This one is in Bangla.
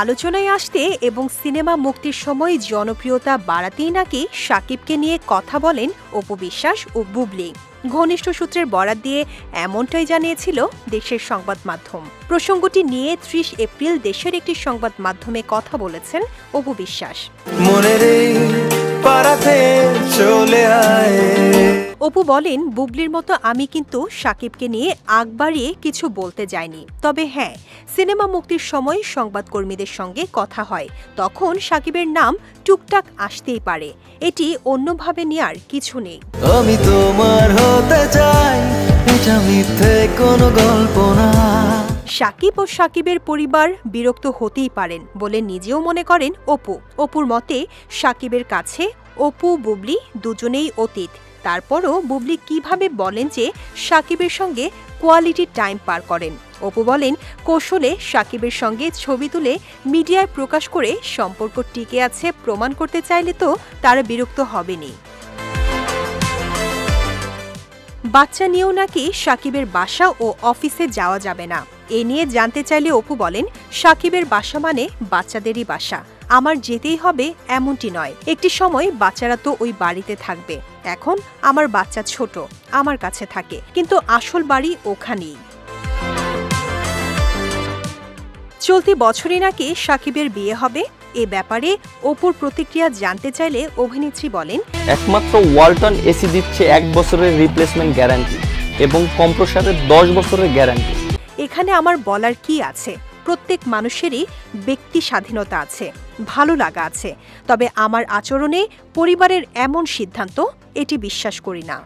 আলোচনায় আসতে এবং সিনেমা মুক্তির সময় জনপ্রিয়তা বাড়াতেই নাকি শাকিবকে নিয়ে কথা বলেন অপু বিশ্বাস ও বুবলি। ঘনিষ্ঠ সূত্রের বরাত দিয়ে এমনটাই জানিয়েছিল দেশের সংবাদ মাধ্যম। প্রসঙ্গটি নিয়ে ৩০ এপ্রিল দেশের একটি সংবাদ মাধ্যমে কথা বলেছেন অপু বিশ্বাস। অপু বলেন, বুবলির মতো আমি কিন্তু শাকিবকে নিয়ে আগ বাড়িয়ে কিছু বলতে যাইনি। তবে হ্যাঁ, সিনেমা মুক্তির সময় সংবাদকর্মীদের সঙ্গে কথা হয়, তখন শাকিবের নাম টুকটাক আসতেই পারে। এটি অন্যভাবে নেয়ার কিছু নেই। আমি তোমার হতে চাই, এটা মিথ্যে কোনো গল্প না। শাকিব ও শাকিবের পরিবার বিরক্ত হতেই পারেন বলে নিজেও মনে করেন অপু। অপুর মতে শাকিবের কাছে অপু বুবলি দুজনেই অতীত। তারপরও বুবলি কিভাবে বলেন যে শাকিবের সঙ্গে কোয়ালিটি টাইম পার করেন। অপু বলেন, কৌশলে শাকিবের সঙ্গে ছবি তুলে মিডিয়ায় প্রকাশ করে সম্পর্ক টিকে আছে প্রমাণ করতে চাইলে তো তারা বিরক্ত হবেনি। বাচ্চা নিয়েও নাকি শাকিবের বাসা ও অফিসে যাওয়া যাবে না। এ নিয়ে জানতে চাইলে অপু বলেন, শাকিবের বাসা মানে বাচ্চাদেরই বাসা, আমার যেতেই হবে এমনটি নয়। একটি সময় বাচ্চারা তো ওই বাড়িতে থাকবে। এখন আমার বাচ্চা ছোট, আমার কাছে থাকে, কিন্তু আসল বাড়ি ওখানেই। চলতি বছরই নাকি শাকিবের বিয়ে হবে। এ ব্যাপারে অপুর প্রতিক্রিয়া জানতে চাইলে অভিনেত্রী বলেন, একমাত্র ওয়ালটন এসি দিচ্ছে 1 বছরের রিপ্লেসমেন্ট গ্যারান্টি এবং কম্প্রেসরের 10 বছরের গ্যারান্টি। এখানে আমার বলার কি আছে? প্রত্যেক মানুষেরই ব্যক্তি স্বাধীনতা আছে, ভালো লাগা আছে। তবে আমার আচরণে পরিবারের এমন সিদ্ধান্ত, এটি বিশ্বাস করি না।